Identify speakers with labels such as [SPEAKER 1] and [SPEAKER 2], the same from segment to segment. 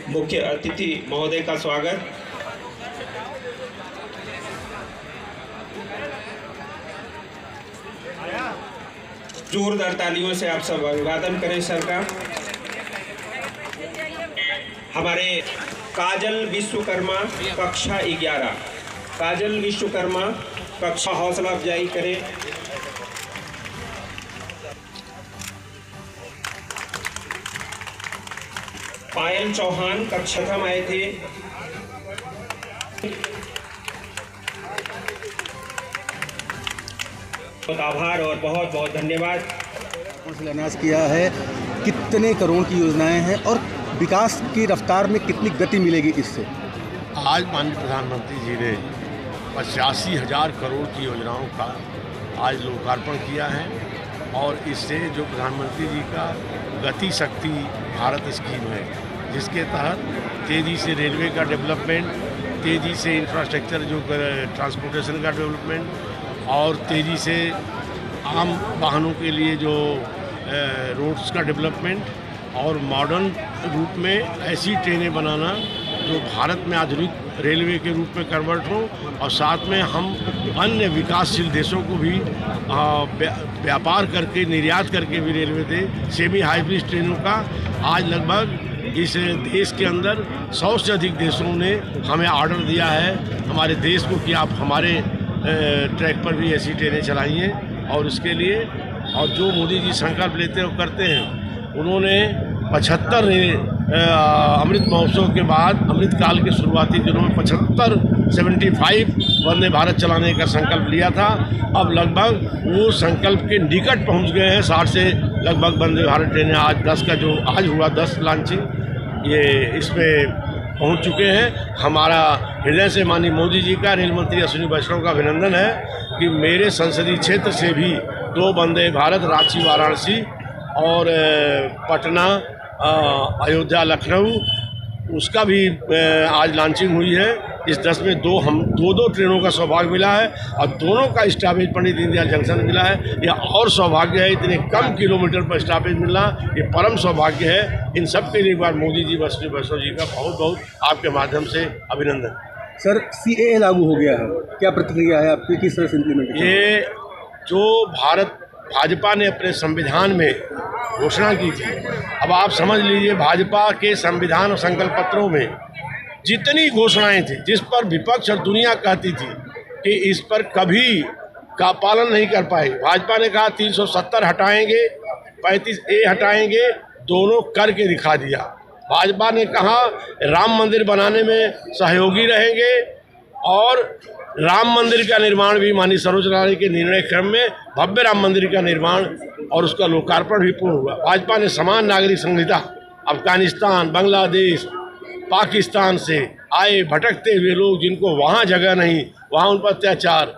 [SPEAKER 1] मुख्य अतिथि महोदय का स्वागत। जोरदार तालियों से आप सब अभिवादन करें सर का। हमारे काजल विश्वकर्मा कक्षा 11, काजल विश्वकर्मा कक्षा हौसला अफजाई करें। पायल चौहान कक्षा प्रथम आए थे। बहुत आभार और बहुत बहुत धन्यवाद।
[SPEAKER 2] शिलान्यास किया है, कितने करोड़ की योजनाएं हैं और विकास की रफ्तार में कितनी गति मिलेगी इससे?
[SPEAKER 3] आज माननीय प्रधानमंत्री जी ने 85,000 करोड़ की योजनाओं का आज लोकार्पण किया है और इससे जो प्रधानमंत्री जी का गति शक्ति भारत स्कीम है, जिसके तहत तेज़ी से रेलवे का डेवलपमेंट, तेज़ी से इंफ्रास्ट्रक्चर जो ट्रांसपोर्टेशन का डेवलपमेंट और तेज़ी से आम वाहनों के लिए जो रोड्स का डेवलपमेंट और मॉडर्न रूप में ऐसी ट्रेनें बनाना जो भारत में आधुनिक रेलवे के रूप में कन्वर्ट हो और साथ में हम अन्य विकासशील देशों को भी व्यापार करके निर्यात करके भी रेलवे दे। सेमी हाईब्रिड ट्रेनों का आज लगभग इस देश के अंदर 100 से अधिक देशों ने हमें ऑर्डर दिया है हमारे देश को कि आप हमारे ट्रैक पर भी ऐसी ट्रेनें चलाइए। और उसके लिए और जो मोदी जी संकल्प लेते हैं वो करते हैं। उन्होंने 75 अमृत महोत्सव के बाद अमृत काल के शुरुआती दिनों में 75 वंदे भारत चलाने का संकल्प लिया था। अब लगभग वो संकल्प के निकट पहुंच गए हैं। 60 से लगभग वंदे भारत ट्रेनें आज 10 का जो आज हुआ 10 लॉन्चिंग ये इसमें पहुंच चुके हैं। हमारा हृदय से माननीय मोदी जी का, रेल मंत्री अश्विनी वैष्णव का अभिनंदन है कि मेरे संसदीय क्षेत्र से भी 2 वंदे भारत रांची वाराणसी और पटना अयोध्या लखनऊ उसका भी आज लॉन्चिंग हुई है। इस 10 में दो ट्रेनों का सौभाग्य मिला है और दोनों का स्टॉपेज पंडित दीनदयाल जंक्शन मिला है। यह और सौभाग्य है, इतने कम किलोमीटर पर स्टॉपेज मिलना ये परम सौभाग्य है। इन सब के लिए एक बार मोदी जी अश्विनी वैष्णव जी का बहुत बहुत आपके माध्यम से अभिनंदन।
[SPEAKER 2] सर, CAA लागू हो गया है, क्या प्रतिक्रिया है आपकी, किस तरह से इम्प्लीमेंट?
[SPEAKER 3] ये जो भाजपा ने अपने संविधान में घोषणा की थी, अब आप समझ लीजिए भाजपा के संविधान और संकल्प पत्रों में जितनी घोषणाएं थी जिस पर विपक्ष और दुनिया कहती थी कि इस पर कभी का पालन नहीं कर पाएंगे। भाजपा ने कहा 370 हटाएंगे, 35A हटाएंगे, दोनों करके दिखा दिया। भाजपा ने कहा राम मंदिर बनाने में सहयोगी रहेंगे और राम मंदिर का निर्माण भी माननीय सर्वोच्च न्यायालय के निर्णय क्रम में भव्य राम मंदिर का निर्माण और उसका लोकार्पण भी पूर्ण हुआ। भाजपा ने समान नागरिक संहिता अफगानिस्तान, बांग्लादेश, पाकिस्तान से आए भटकते हुए लोग जिनको वहाँ जगह नहीं, वहाँ उन पर अत्याचार,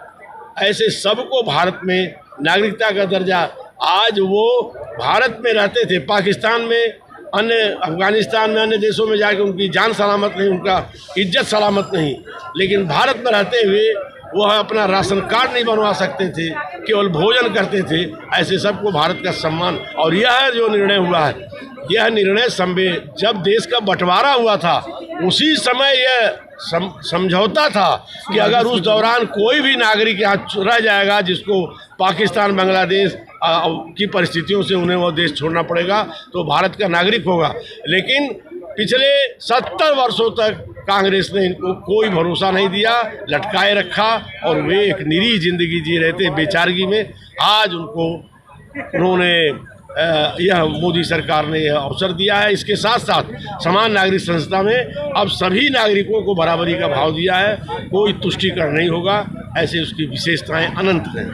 [SPEAKER 3] ऐसे सबको भारत में नागरिकता का दर्जा, आज वो भारत में रहते थे, पाकिस्तान में, अन्य अफगानिस्तान में, अन्य देशों में जाकर उनकी जान सलामत नहीं, उनका इज्जत सलामत नहीं, लेकिन भारत में रहते हुए वह अपना राशन कार्ड नहीं बनवा सकते थे, केवल भोजन करते थे। ऐसे सबको भारत का सम्मान। और यह जो निर्णय हुआ है, यह निर्णय जब देश का बंटवारा हुआ था उसी समय यह समझौता था कि अगर उस दौरान कोई भी नागरिक यहाँ रह जाएगा जिसको पाकिस्तान, बांग्लादेश की परिस्थितियों से उन्हें वो देश छोड़ना पड़ेगा तो भारत का नागरिक होगा। लेकिन पिछले 70 वर्षों तक कांग्रेस ने इनको कोई भरोसा नहीं दिया, लटकाए रखा और वे एक निरीह जिंदगी जी रहे थे बेचारगी में। आज उन्होंने यह मोदी सरकार ने यह अवसर दिया है। इसके साथ साथ समान नागरिक संस्था में अब सभी नागरिकों को बराबरी का भाव दिया है, कोई तुष्टिकरण नहीं होगा, ऐसे उसकी विशेषताएं अनंत हैं।